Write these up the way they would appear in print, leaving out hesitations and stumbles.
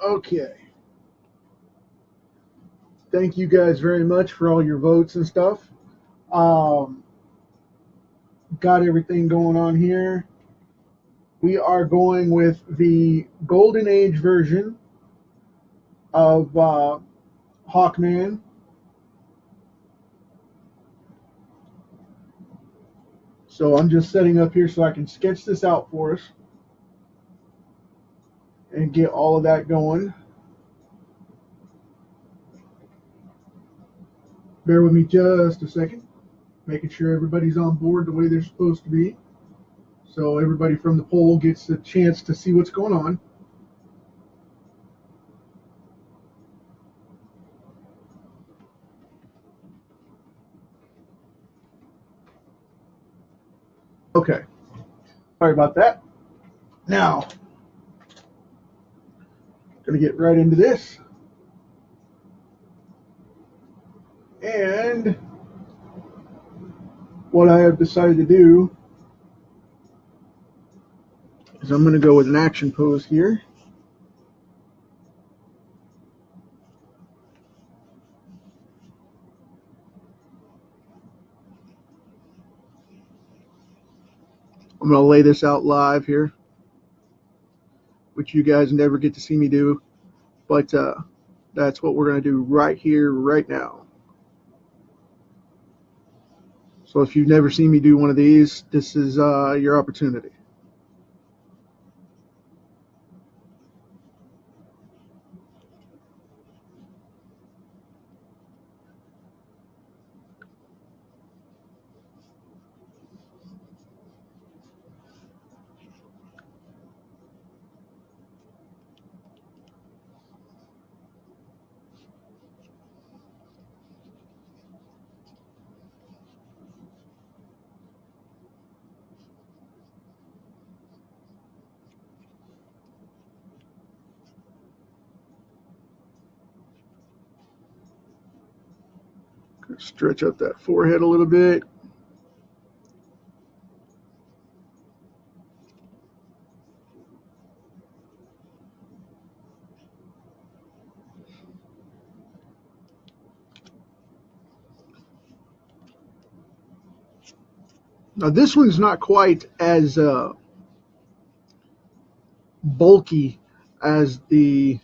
Okay. Thank you guys very much for all your votes and stuff. Um, got everything going on here. We are going with the Golden Age version of Hawkman. So I'm just setting up here so I can sketch this out for us and get all of that going. Bear with me just a second, making sure everybody's on board the way they're supposed to be. So everybody from the poll gets a chance to see what's going on. Okay, sorry about that. Now, gonna get right into this. And what I have decided to do is I'm gonna go with an action pose here. I'm gonna lay this out live here, which you guys never get to see me do, but that's what we're gonna do right here, right now. So if you've never seen me do one of these, this is your opportunity. Stretch up that forehead a little bit. Now this one's not quite as bulky as the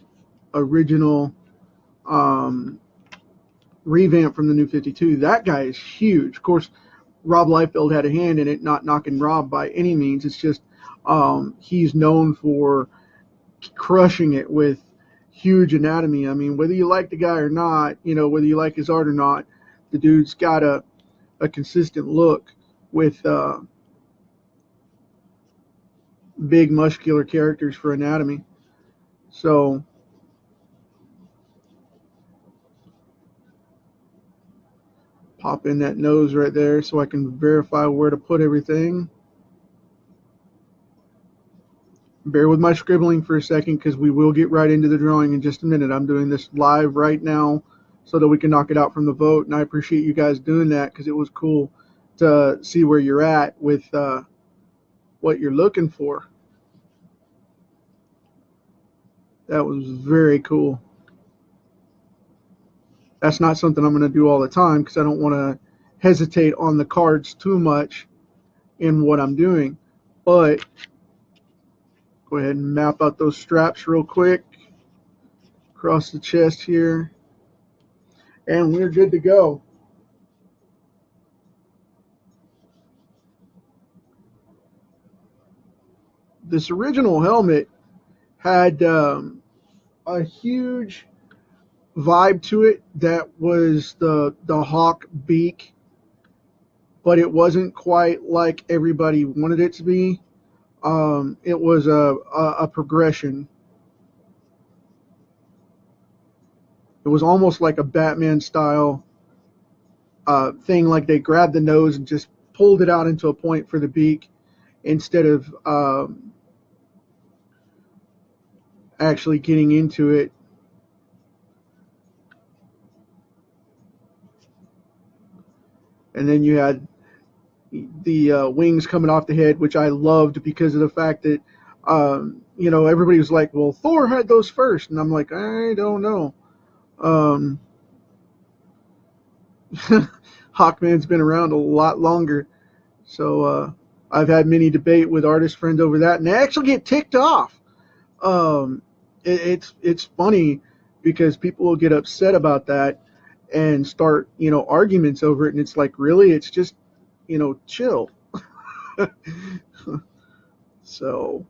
original um, revamp from the New 52. That guy is huge. Of course, Rob Liefeld had a hand in it, not knocking Rob by any means. It's just he's known for crushing it with huge anatomy. I mean, whether you like the guy or not, whether you like his art or not, the dude's got a consistent look with big muscular characters for anatomy. So pop in that nose right there so I can verify where to put everything. Bear with my scribbling for a second because we will get right into the drawing in just a minute. I'm doing this live right now so that we can knock it out from the vote, and I appreciate you guys doing that because it was cool to see where you're at with what you're looking for. That was very cool. That's not something I'm going to do all the time because I don't want to hesitate on the cards too much in what I'm doing. But go ahead and map out those straps real quick across the chest here, and we're good to go. This original helmet had a huge vibe to it that was the hawk beak, but it wasn't quite like everybody wanted it to be. It was a progression. It was almost like a Batman style thing, like they grabbed the nose and just pulled it out into a point for the beak instead of actually getting into it. And then you had the wings coming off the head, which I loved because of the fact that everybody was like, well, Thor had those first. And I'm like, I don't know. Um, Hawkman's been around a lot longer. So I've had many debate with artist friends over that, and they actually get ticked off. Um, it's funny because people will get upset about that and start arguments over it, and it's like, really, it's just chill. So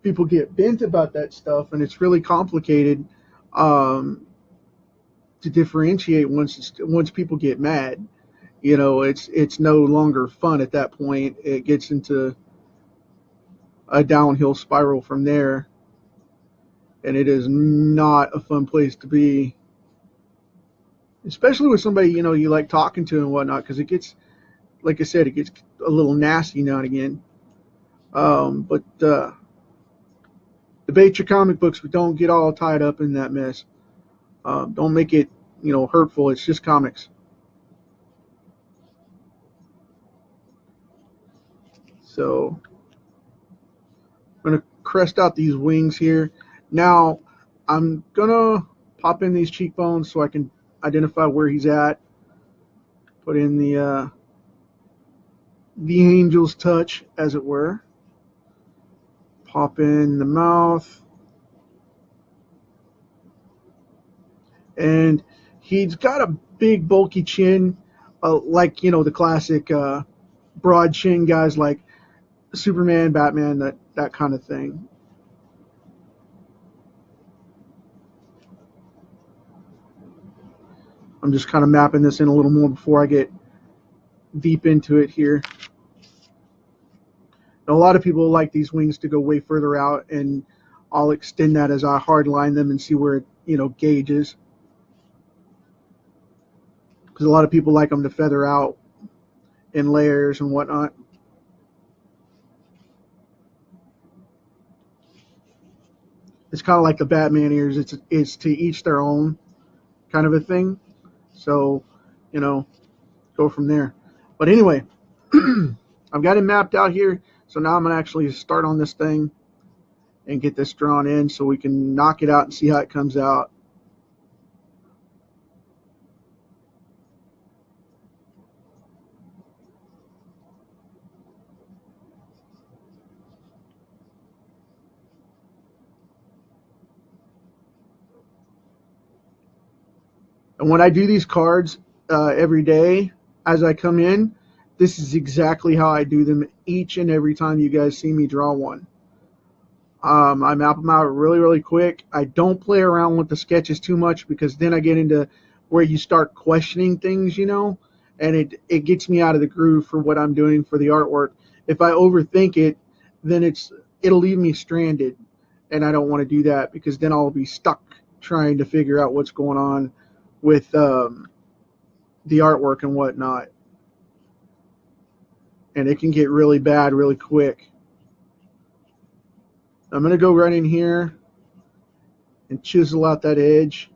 people get bent about that stuff, and it's really complicated um, to differentiate once people get mad. It's no longer fun at that point. It gets into a downhill spiral from there, and it is not a fun place to be, especially with somebody you like talking to and whatnot, because it gets, like I said, it gets a little nasty now and again. But debate your comic books, but don't get all tied up in that mess. Don't make it hurtful. It's just comics. So I'm gonna crest out these wings here. Now I'm gonna pop in these cheekbones so I can identify where he's at. Put in the angel's touch, as it were. Pop in the mouth. And he's got a big, bulky chin, like, the classic broad chin guys like Superman, Batman, that kind of thing. I'm just kind of mapping this in a little more before I get deep into it here. A lot of people like these wings to go way further out, and I'll extend that as I hard line them and see where it gauges. Because a lot of people like them to feather out in layers and whatnot. It's kind of like the Batman ears. It's to each their own kind of a thing. So, go from there. But anyway, I've got it mapped out here. So now I'm going to actually start on this thing and get this drawn in so we can knock it out and see how it comes out. And when I do these cards every day as I come in, this is exactly how I do them each and every time you guys see me draw one. I map them out really, really quick. I don't play around with the sketches too much because then I get into where you start questioning things, and it gets me out of the groove for what I'm doing for the artwork. If I overthink it, then it'll leave me stranded, and I don't want to do that because then I'll be stuck trying to figure out what's going on with the artwork and whatnot. And it can get really bad really quick. I'm going to go right in here and chisel out that edge.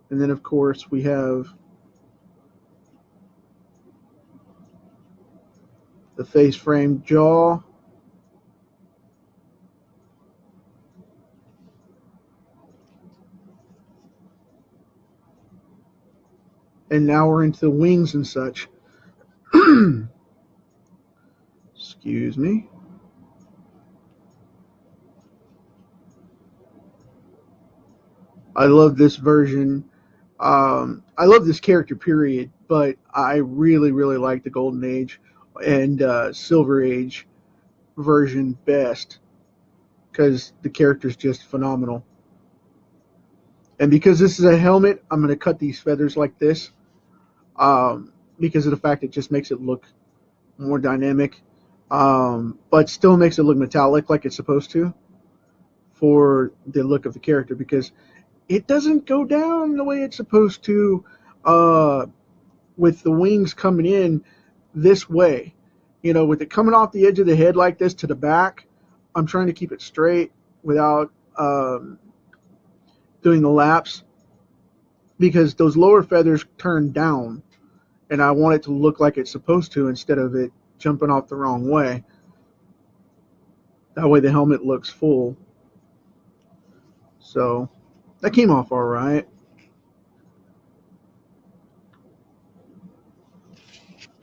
And then, of course, we have the face frame jaw. And now we're into the wings and such. Excuse me. I love this version. I love this character, period, but I really, really like the Golden Age and Silver Age version best because the character's just phenomenal. And because this is a helmet, I'm going to cut these feathers like this because of the fact it just makes it look more dynamic, but still makes it look metallic like it's supposed to for the look of the character because it doesn't go down the way it's supposed to with the wings coming in this way. With it coming off the edge of the head like this to the back, I'm trying to keep it straight without doing the laps. because those lower feathers turn down, and I want it to look like it's supposed to instead of it jumping off the wrong way. That way the helmet looks full. So that came off all right.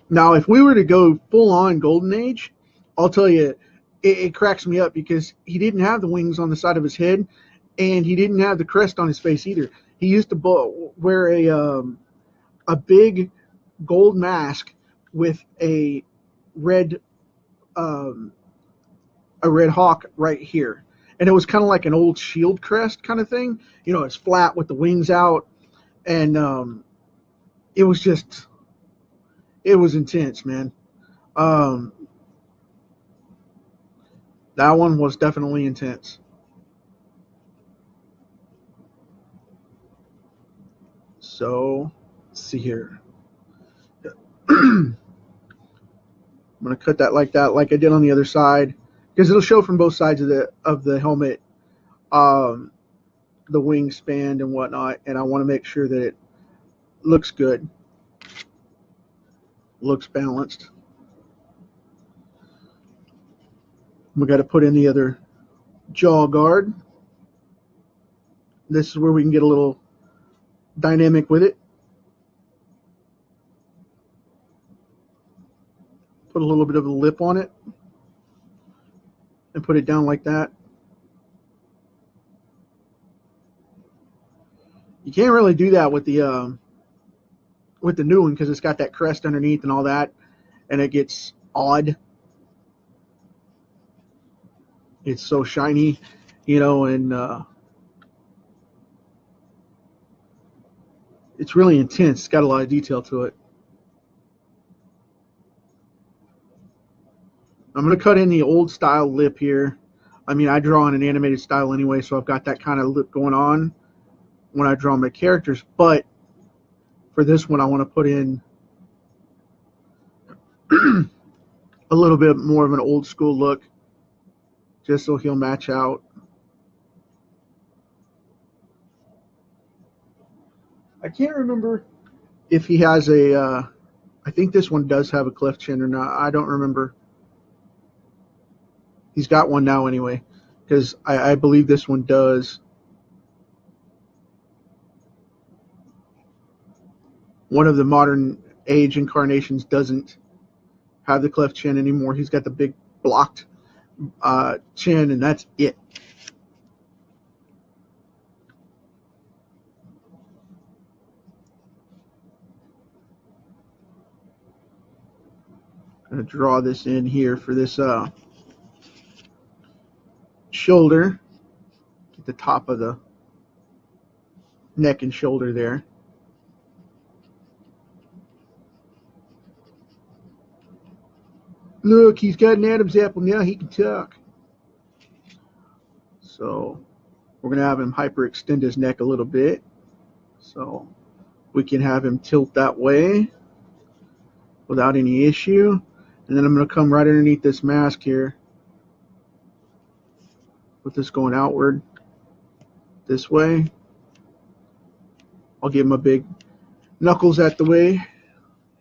Now, if we were to go full on Golden Age, I'll tell you, it cracks me up because he didn't have the wings on the side of his head, and he didn't have the crest on his face either. He used to wear a big gold mask with red um, a red hawk right here, and it was kind of like an old shield crest kind of thing. You know, it's flat with the wings out, and it was just it was intense, man. Um, that one was definitely intense. So, let's see here. I'm gonna cut that like I did on the other side, because it'll show from both sides of the helmet, um, the wingspan and whatnot, and I want to make sure that it looks good, looks balanced. We got to put in the other jaw guard. This is where we can get a little dynamic with it. Put a little bit of a lip on it and put it down like that. You can't really do that with the new one because it's got that crest underneath and all that, and it gets odd. It's so shiny, you know, and it's really intense. It's got a lot of detail to it. I'm going to cut in the old style lip here. I mean, I draw in an animated style anyway, so I've got that kind of lip going on when I draw my characters. But for this one, I want to put in a little bit more of an old school look, just so he'll match out. I can't remember if he has I think this one does have a cleft chin or not. I don't remember. He's got one now anyway, because I believe this one does. One of the modern age incarnations doesn't have the cleft chin anymore. He's got the big blocked chin, and that's it. I'm going to draw this in here for this shoulder at the top of the neck and shoulder there. Look, he's got an Adam's apple now. He can talk. So we're going to have him hyperextend his neck a little bit. So we can have him tilt that way without any issue. And then I'm going to come right underneath this mask here, with this going outward this way. I'll give him a big knuckles at the way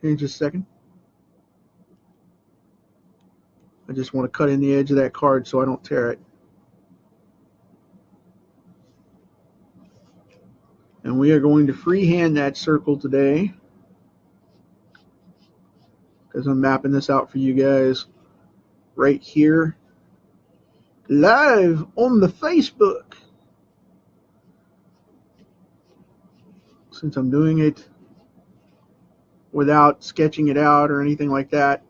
here in just a second. I just want to cut in the edge of that card so I don't tear it. And we are going to freehand that circle today, because I'm mapping this out for you guys right here, live on the Facebook. Since I'm doing it without sketching it out or anything like that.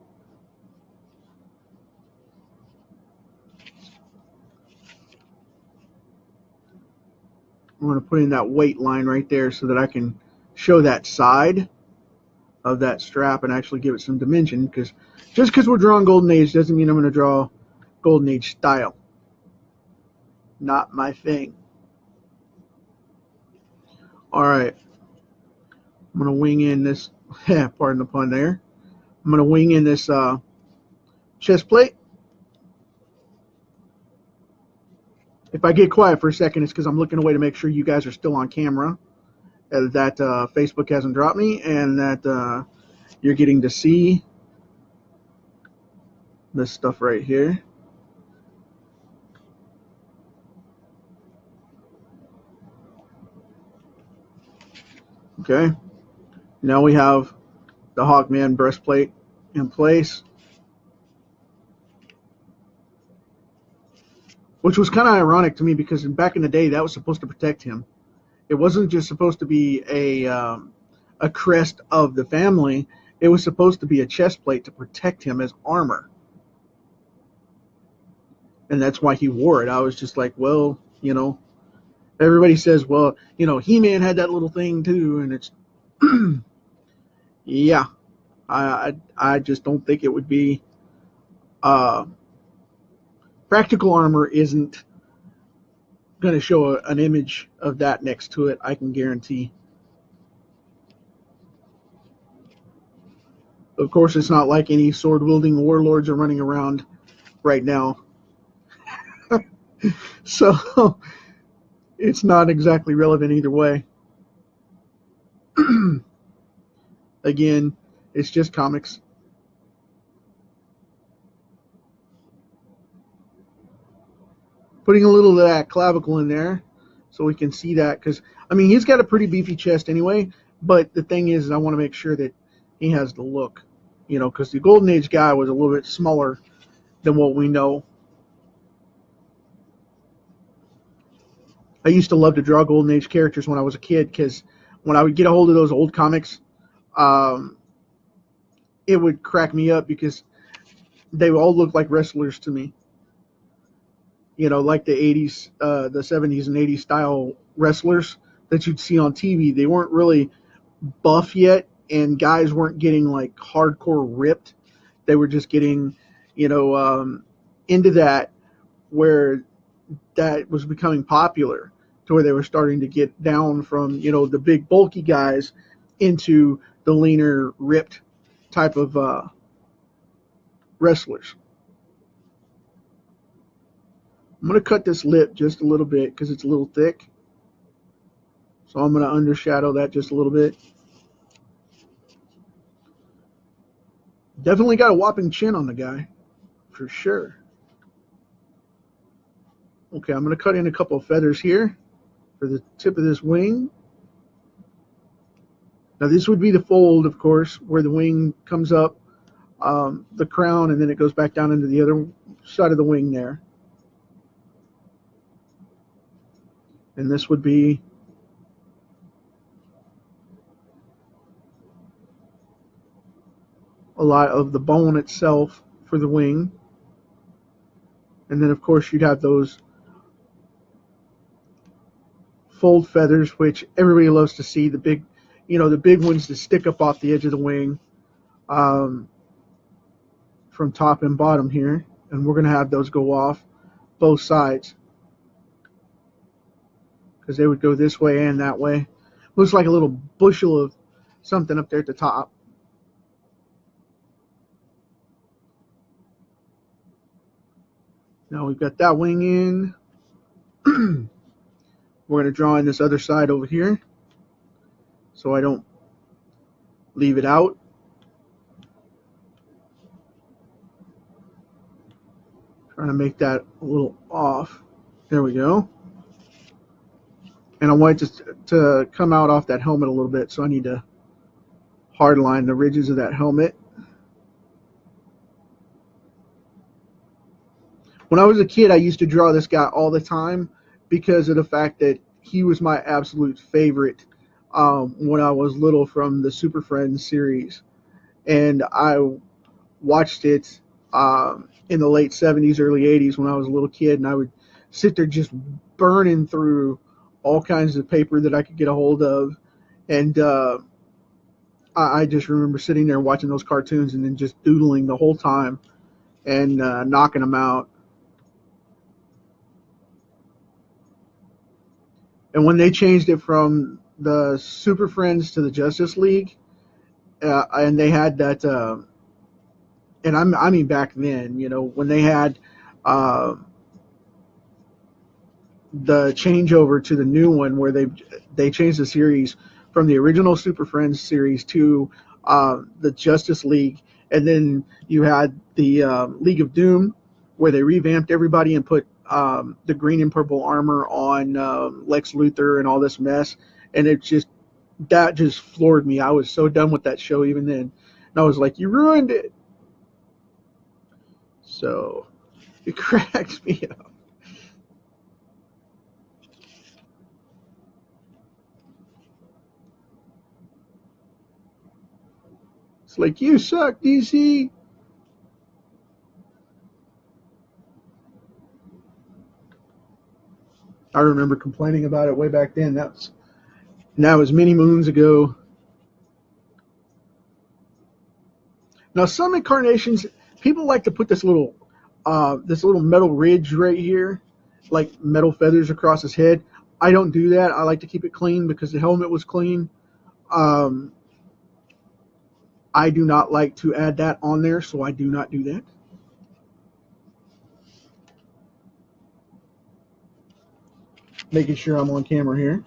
I'm going to put in that weight line right there so that I can show that side of that strap and actually give it some dimension, because just because we're drawing Golden Age doesn't mean I'm going to draw Golden Age style. Not my thing. Alright. I'm going to wing in this, pardon the pun there. I'm going to wing in this chest plate. If I get quiet for a second, it's because I'm looking away to make sure you guys are still on camera that Facebook hasn't dropped me, and that you're getting to see this stuff right here. Okay, now we have the HAWKMAN breastplate in place, which was kind of ironic to me because back in the day that was supposed to protect him. It wasn't just supposed to be a crest of the family. It was supposed to be a chest plate to protect him as armor. And that's why he wore it. I was just like, well, you know, everybody says, well, you know, He-Man had that little thing too, and it's yeah. I just don't think it would be practical armor isn't going to show an image of that next to it, I can guarantee. Of course, it's not like any sword-wielding warlords are running around right now. So it's not exactly relevant either way. Again, it's just comics. Putting a little of that clavicle in there so we can see that, because, I mean, he's got a pretty beefy chest anyway, but the thing is I want to make sure that he has the look, you know, because the Golden Age guy was a little bit smaller than what we know. I used to love to draw Golden Age characters when I was a kid, because when I would get a hold of those old comics, it would crack me up because they all looked like wrestlers to me. You know, like the 80s, the 70s and 80s style wrestlers that you'd see on TV. They weren't really buff yet, and guys weren't getting like hardcore ripped. They were just getting, you know, into that where that was becoming popular, to where they were starting to get down from, you know, the big bulky guys into the leaner, ripped type of wrestlers. I'm going to cut this lip just a little bit because it's a little thick. So I'm going to undershadow that just a little bit. Definitely got a whopping chin on the guy, for sure. Okay, I'm going to cut in a couple of feathers here for the tip of this wing. Now this would be the fold, of course, where the wing comes up, the crown, and then it goes back down into the other side of the wing there. And this would be a lot of the bone itself for the wing. And then, of course, you'd have those fold feathers, which everybody loves to see, the big, you know, the big ones that stick up off the edge of the wing from top and bottom here. And we're going to have those go off both sides, because they would go this way and that way. Looks like a little bushel of something up there at the top. Now we've got that wing in. We're going to draw in this other side over here so I don't leave it out. Trying to make that a little off. There we go. And I want it to come out off that helmet a little bit, so I need to hard line the ridges of that helmet. When I was a kid, I used to draw this guy all the time because of the fact that he was my absolute favorite when I was little, from the Super Friends series. And I watched it in the late 70s, early 80s when I was a little kid, and I would sit there just burning through all kinds of paper that I could get a hold of. And I just remember sitting there watching those cartoons and then just doodling the whole time and knocking them out. And when they changed it from the Super Friends to the Justice League, and they had that, and I mean back then, you know, when they had the changeover to the new one, where they changed the series from the original Super Friends series to the Justice League, and then you had the League of Doom, where they revamped everybody and put the green and purple armor on Lex Luthor and all this mess, and that just floored me. I was so done with that show even then, and I was like, you ruined it. So it cracked me up. It's like, you suck, DC. I remember complaining about it way back then. That was many moons ago. Now, some incarnations, people like to put this little metal ridge right here, like metal feathers across his head. I don't do that. I like to keep it clean because the helmet was clean. I do not like to add that on there, so I do not do that. Making sure I'm on camera here.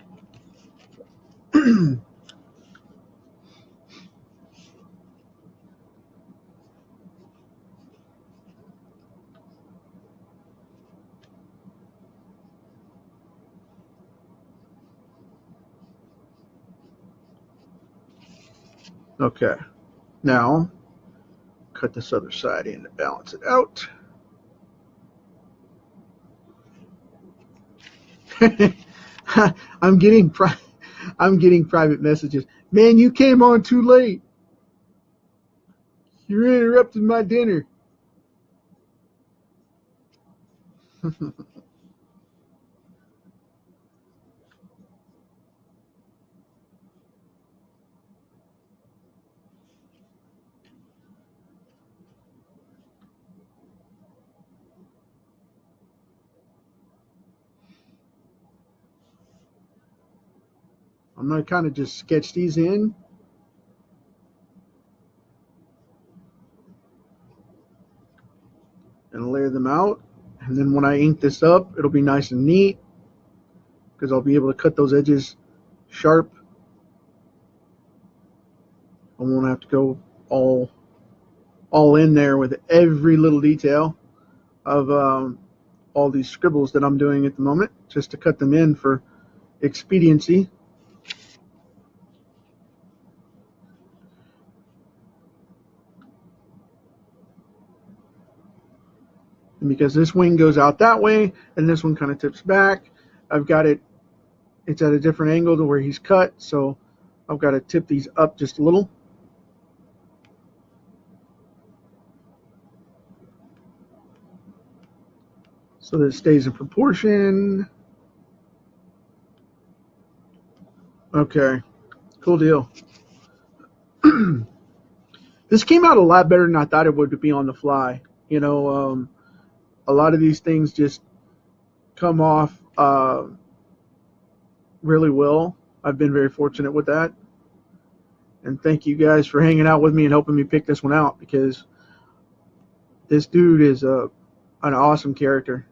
Okay, now cut this other side in to balance it out. I'm getting private messages. Man, you came on too late. You're interrupting my dinner. I'm going to kind of just sketch these in. And layer them out. And then when I ink this up, it'll be nice and neat because I'll be able to cut those edges sharp. I won't have to go all in there with every little detail of all these scribbles that I'm doing at the moment, just to cut them in for expediency. And because this wing goes out that way and this one kind of tips back, I've got it's at a different angle to where he's cut, so I've got to tip these up just a little. So that it stays in proportion. Okay, cool deal. This came out a lot better than I thought it would to be on the fly. You know, a lot of these things just come off really well. I've been very fortunate with that. And thank you guys for hanging out with me and helping me pick this one out, because this dude is an awesome character.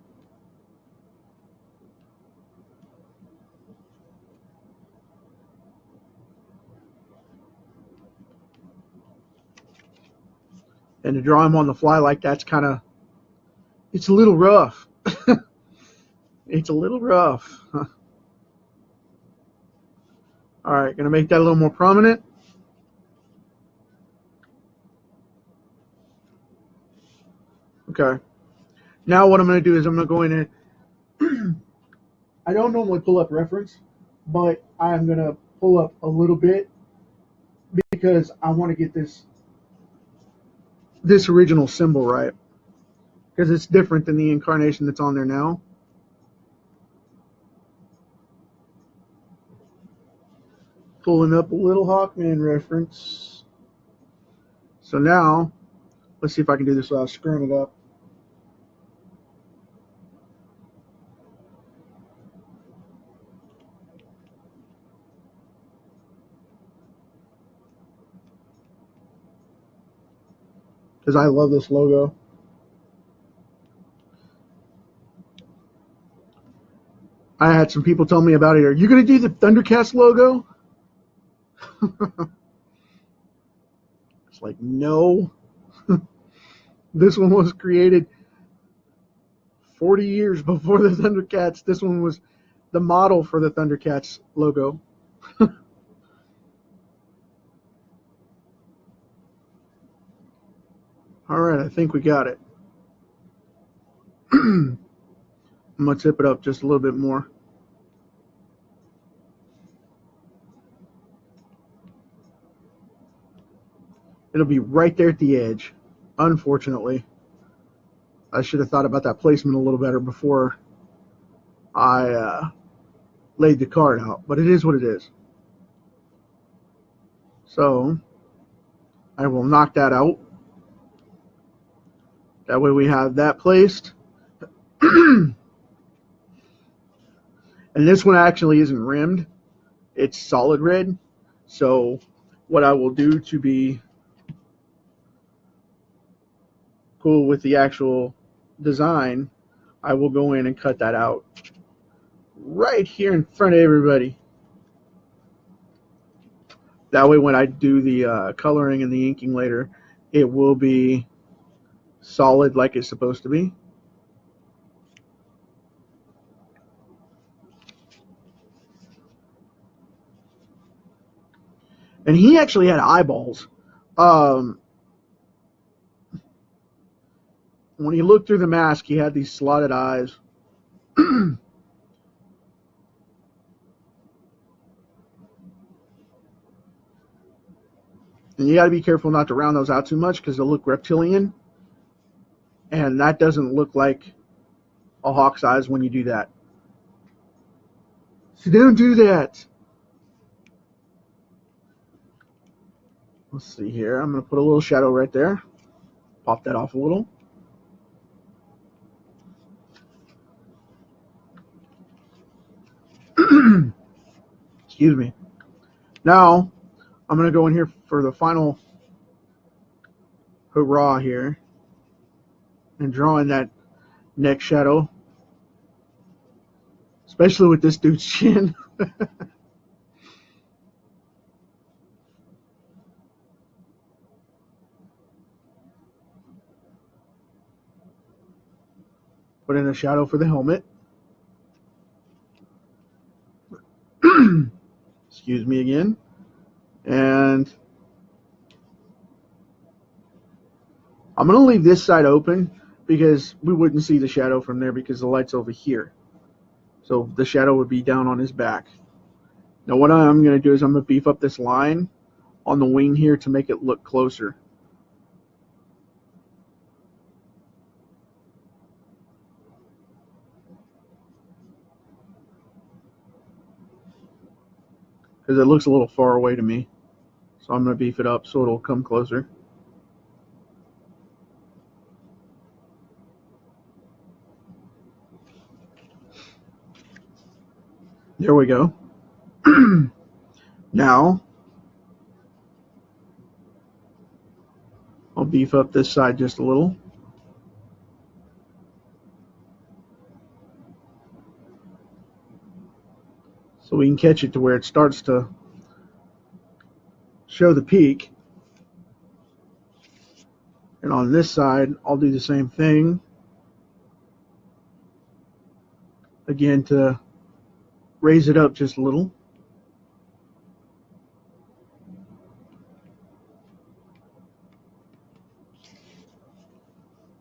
And to draw him on the fly like that's it's a little rough. It's a little rough. All right, going to make that a little more prominent. Okay. Now what I'm going to do is I'm going to go in and I don't normally pull up reference, but I'm going to pull up a little bit because I want to get this original symbol right, because it's different than the incarnation that's on there now. Pulling up a little HAWKMAN reference. So now, let's see if I can do this without screwing it up. Because I love this logo. I had some people tell me about it. Are you going to do the Thundercast logo? It's like, no. This one was created 40 years before the Thundercats. This one was the model for the Thundercats logo. All right, I think we got it. I'm going to tip it up just a little bit more. It'll be right there at the edge. Unfortunately, I should have thought about that placement a little better before I laid the card out, but it is what it is. So I will knock that out. That way we have that placed. And this one actually isn't rimmed. It's solid red. So what I will do to be cool with the actual design, I will go in and cut that out right here in front of everybody. That way when I do the coloring and the inking later, it will be solid like it's supposed to be. And he actually had eyeballs. When you look through the mask, he had these slotted eyes. And you got to be careful not to round those out too much because they'll look reptilian. And that doesn't look like a hawk's eyes when you do that. So don't do that. Let's see here. I'm going to put a little shadow right there. Pop that off a little. Excuse me. Now, I'm going to go in here for the final hurrah here and draw in that neck shadow, especially with this dude's chin. Put in a shadow for the helmet. Excuse me again. And I'm going to leave this side open because we wouldn't see the shadow from there because the light's over here. So the shadow would be down on his back. Now what I'm going to do is I'm going to beef up this line on the wing here to make it look closer. Because it looks a little far away to me. So I'm going to beef it up so it'll come closer. There we go. Now, I'll beef up this side just a little. So we can catch it to where it starts to show the peak. And on this side, I'll do the same thing. Again, to raise it up just a little.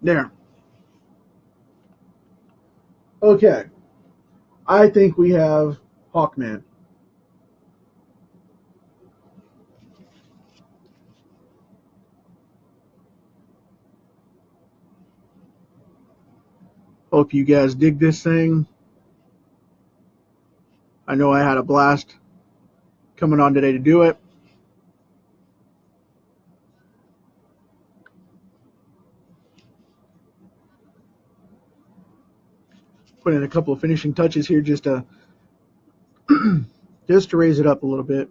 There. Okay. I think we have HAWKMAN. Hope you guys dig this thing. I know I had a blast coming on today to do it. Put in a couple of finishing touches here just to just to raise it up a little bit.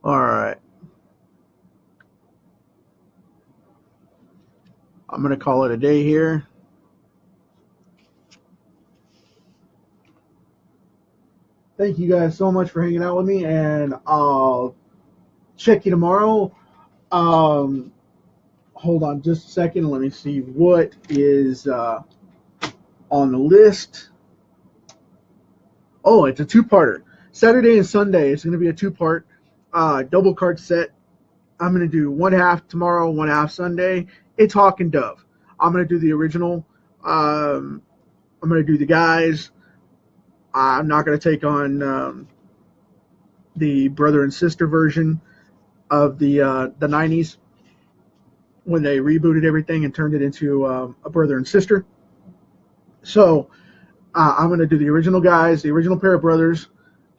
All right. I'm going to call it a day here. Thank you guys so much for hanging out with me, and I'll check you tomorrow. Um, Hold on just a second. Let me see what is on the list. Oh, it's a two-parter. Saturday and Sunday. It's going to be a two-part double card set. I'm going to do one half tomorrow, one half Sunday. It's Hawk and Dove. I'm going to do the original. I'm going to do the guys. I'm not going to take on the brother and sister version of the 90s when they rebooted everything and turned it into a brother and sister. So I'm going to do the original guys, the original pair of brothers,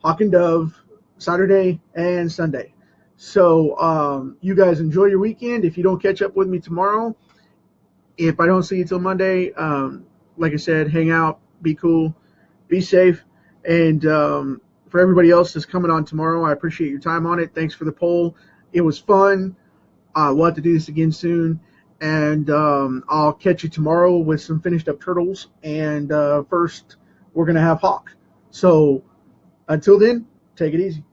Hawk and Dove, Saturday and Sunday. So you guys enjoy your weekend. If you don't catch up with me tomorrow, if I don't see you till Monday, like I said, hang out, be cool, be safe. And for everybody else that's coming on tomorrow, I appreciate your time on it. Thanks for the poll. It was fun. We'll have to do this again soon. And I'll catch you tomorrow with some finished up turtles. And first, we're going to have Hawk. So until then, take it easy.